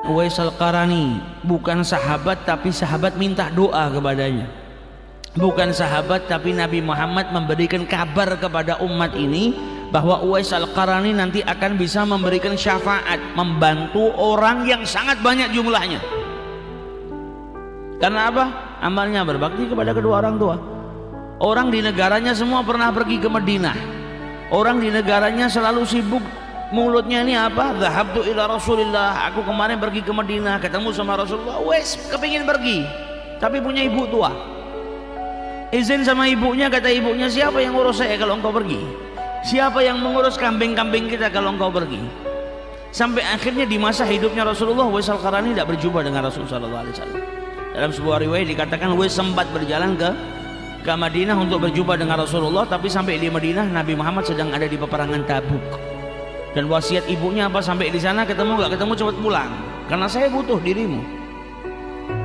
Uwais Al-Qarani, bukan sahabat tapi sahabat minta doa kepadanya. Bukan sahabat tapi Nabi Muhammad memberikan kabar kepada umat ini bahwa Uwais Al-Qarani nanti akan bisa memberikan syafaat, membantu orang yang sangat banyak jumlahnya. Karena apa? Amalnya berbakti kepada kedua orang tua. Orang di negaranya semua pernah pergi ke Madinah. Orang di negaranya selalu sibuk, mulutnya ini apa? Dhahabtu ila Rasulillah, aku kemarin pergi ke Madinah ketemu sama Rasulullah. Uwais kepingin pergi tapi punya ibu tua. Izin sama ibunya, kata ibunya, siapa yang ngurus saya kalau engkau pergi? Siapa yang mengurus kambing-kambing kita kalau engkau pergi? Sampai akhirnya di masa hidupnya Rasulullah, Uwais Al-Qarani tidak berjumpa dengan Rasulullah SAW. Dalam sebuah riwayat dikatakan Uwais sempat berjalan ke Madinah untuk berjumpa dengan Rasulullah, tapi sampai di Madinah Nabi Muhammad sedang ada di peperangan Tabuk. Dan wasiat ibunya apa? Sampai di sana ketemu nggak ketemu cepat pulang, karena saya butuh dirimu.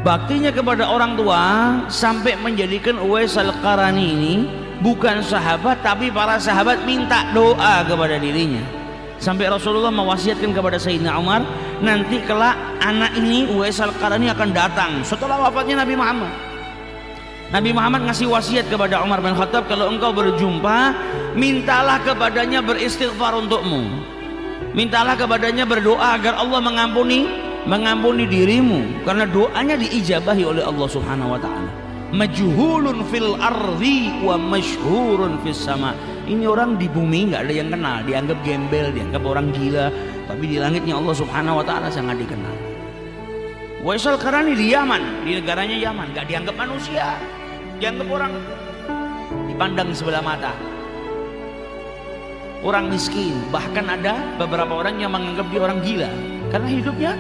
Baktinya kepada orang tua sampai menjadikan Uwais Al-Qarani ini bukan sahabat tapi para sahabat minta doa kepada dirinya. Sampai Rasulullah mewasiatkan kepada Sayyidina Umar, nanti kelak anak ini Uwais Al-Qarani akan datang setelah wafatnya Nabi Muhammad. Nabi Muhammad ngasih wasiat kepada Umar bin Khattab, kalau engkau berjumpa, mintalah kepadanya beristighfar untukmu. Mintalah kepadanya berdoa agar Allah mengampuni dirimu, karena doanya diijabahi oleh Allah Subhanahu wa taala. Majhulun fil ardi wa masyhurun fis sama. Ini orang di bumi nggak ada yang kenal, dianggap gembel, dianggap orang gila, tapi di langitnya Allah Subhanahu wa taala sangat dikenal. Uwais Al-Qarani di Yaman, di negaranya Yaman, nggak dianggap manusia, dianggap orang dipandang sebelah mata, orang miskin. Bahkan ada beberapa orang yang menganggap dia orang gila karena hidupnya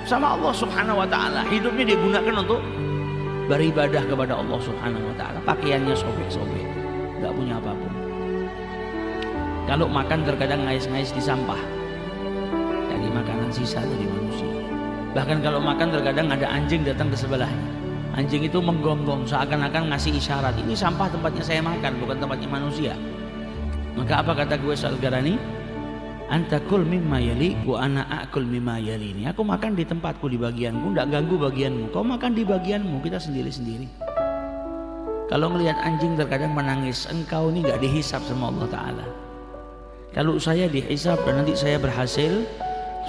sama Allah Subhanahu wa taala. Hidupnya digunakan untuk beribadah kepada Allah Subhanahu wa taala. Pakaiannya sobek-sobek, enggak punya apapun. Kalau makan terkadang ngais-ngais di sampah, dari makanan sisa dari manusia. Bahkan kalau makan terkadang ada anjing datang ke sebelahnya. Anjing itu menggonggong seakan-akan ngasih isyarat, ini sampah tempatnya saya makan, bukan tempatnya manusia. Maka apa kata Uwais Al-Qarani? Anta kul mimma yali wa ana akul mimma yalini. Aku makan di tempatku, di bagianku, tidak ganggu bagianmu. Kau makan di bagianmu, kita sendiri-sendiri. Kalau melihat anjing terkadang menangis, engkau ini nggak dihisap sama Allah Ta'ala. Kalau saya dihisap dan nanti saya berhasil,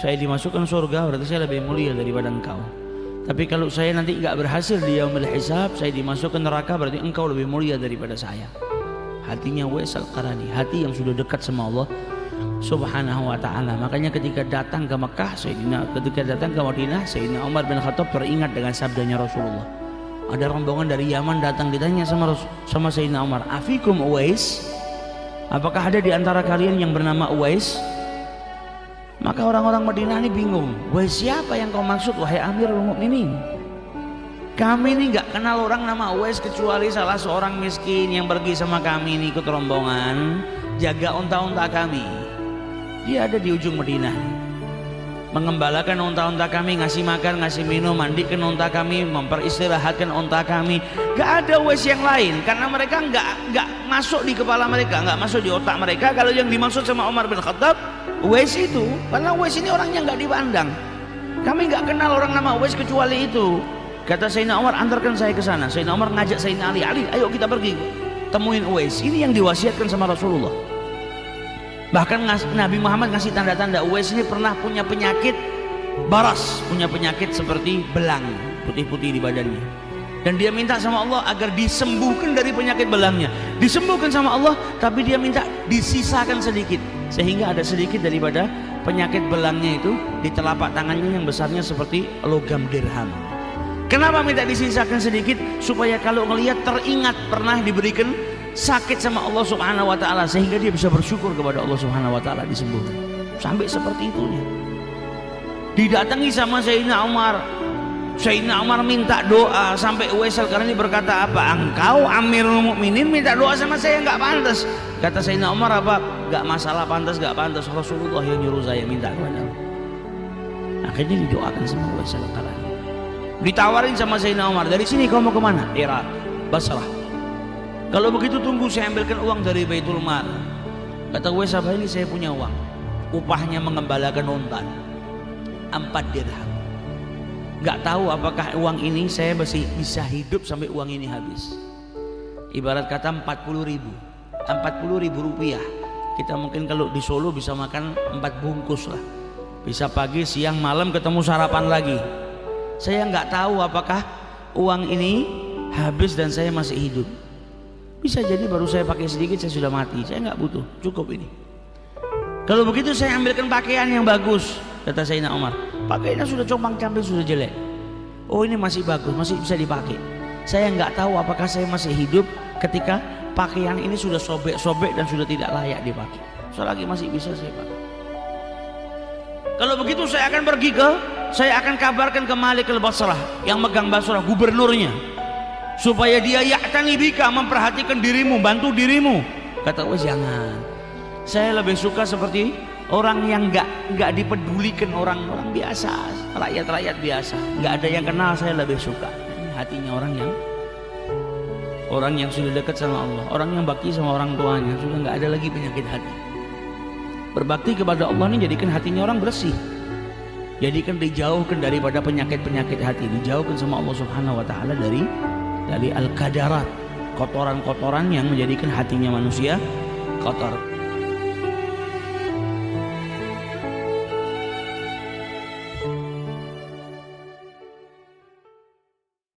saya dimasukkan surga, berarti saya lebih mulia daripada engkau. Tapi kalau saya nanti nggak berhasil di yaumil hisab, saya dimasukkan neraka, berarti engkau lebih mulia daripada saya. Hatinya Uwais Al-Qarani, hati yang sudah dekat sama Allah Subhanahu wa ta'ala. Makanya ketika datang ke Mekah, ketika datang ke Madinah, Sayyidina Umar bin Khattab teringat dengan sabdanya Rasulullah. Ada rombongan dari Yaman datang, ditanya sama Sayyidina Umar, afikum Uwais? Apakah ada di antara kalian yang bernama Uwais? Maka orang-orang Madinah ini bingung, Uwais siapa yang kau maksud wahai Amirul Mukminin? Kami ini nggak kenal orang nama Uwais kecuali salah seorang miskin yang pergi sama kami ini ikut rombongan jaga unta-unta kami. Dia ada di ujung Madinah, mengembalakan unta-unta kami, ngasih makan, ngasih minum, mandikan unta kami, memperistirahatkan unta kami. Gak ada Uwais yang lain, karena mereka nggak masuk di kepala mereka, nggak masuk di otak mereka kalau yang dimaksud sama Umar bin Khattab Uwais itu. Karena Uwais ini orangnya nggak dipandang. Kami nggak kenal orang nama Uwais kecuali itu. Kata Sayyidina Umar, antarkan saya ke sana. Sayyidina Umar ngajak Sayyidina Ali, ayo kita pergi temuin Uwais. Ini yang diwasiatkan sama Rasulullah. Bahkan Nabi Muhammad ngasih tanda-tanda Uwais ini pernah punya penyakit baras, punya penyakit seperti belang putih-putih di badannya. Dan dia minta sama Allah agar disembuhkan dari penyakit belangnya. Disembuhkan sama Allah, tapi dia minta disisakan sedikit, sehingga ada sedikit daripada penyakit belangnya itu di telapak tangannya yang besarnya seperti logam dirham. Kenapa minta disisakan sedikit? Supaya kalau ngelihat teringat pernah diberikan sakit sama Allah Subhanahu wa ta'ala, sehingga dia bisa bersyukur kepada Allah Subhanahu wa ta'ala, disembuhkan. Sampai seperti itunya. Didatangi sama Sayyidina Umar. Sayyidina Umar minta doa, sampai Uwais Al-Qarani berkata apa? Engkau Amirul Mukminin minta doa sama saya, nggak pantas. Kata Sayyidina Umar apa? Nggak masalah pantas nggak pantas, Rasulullah yang nyuruh saya minta kepada Allah. Akhirnya didoakan sama Uwais Al-Qarani. Ditawarin sama Sayyidina Umar, dari sini kau mau kemana? Irak, Basrah. Kalau begitu tunggu saya ambilkan uang dari Baitul Mal. Kata Uwais, apa ini? Saya punya uang. Upahnya mengembalakan unta 4 dirham. nggak tahu apakah uang ini saya masih bisa hidup sampai uang ini habis. Ibarat kata 40.000 rupiah, kita mungkin kalau di Solo bisa makan 4 bungkus lah, bisa pagi siang malam ketemu sarapan lagi. Saya nggak tahu apakah uang ini habis dan saya masih hidup. Bisa jadi baru saya pakai sedikit saya sudah mati, saya nggak butuh, cukup ini. Kalau begitu saya ambilkan pakaian yang bagus, kata Sayyidina Umar. Pakaiannya sudah compang-camping, sudah jelek. Oh ini masih bagus, masih bisa dipakai. Saya nggak tahu apakah saya masih hidup ketika pakaian ini sudah sobek-sobek dan sudah tidak layak dipakai. Selagi masih bisa saya pakai. Kalau begitu saya akan kabarkan ke Malik al-Basrah yang megang Basrah, gubernurnya, supaya dia ya'tani bika, memperhatikan dirimu, bantu dirimu. Kata jangan. Saya lebih suka seperti orang yang nggak dipedulikan, orang biasa, rakyat biasa, nggak ada yang kenal. Saya lebih suka hatinya orang yang sudah dekat sama Allah, orang yang bakti sama orang tuanya, sudah nggak ada lagi penyakit hati. Berbakti kepada Allah ini jadikan hatinya orang bersih, jadikan dijauhkan daripada penyakit hati, dijauhkan sama Allah Subhanahu Wa Taala dari al-qadarat, kotoran-kotoran yang menjadikan hatinya manusia kotor.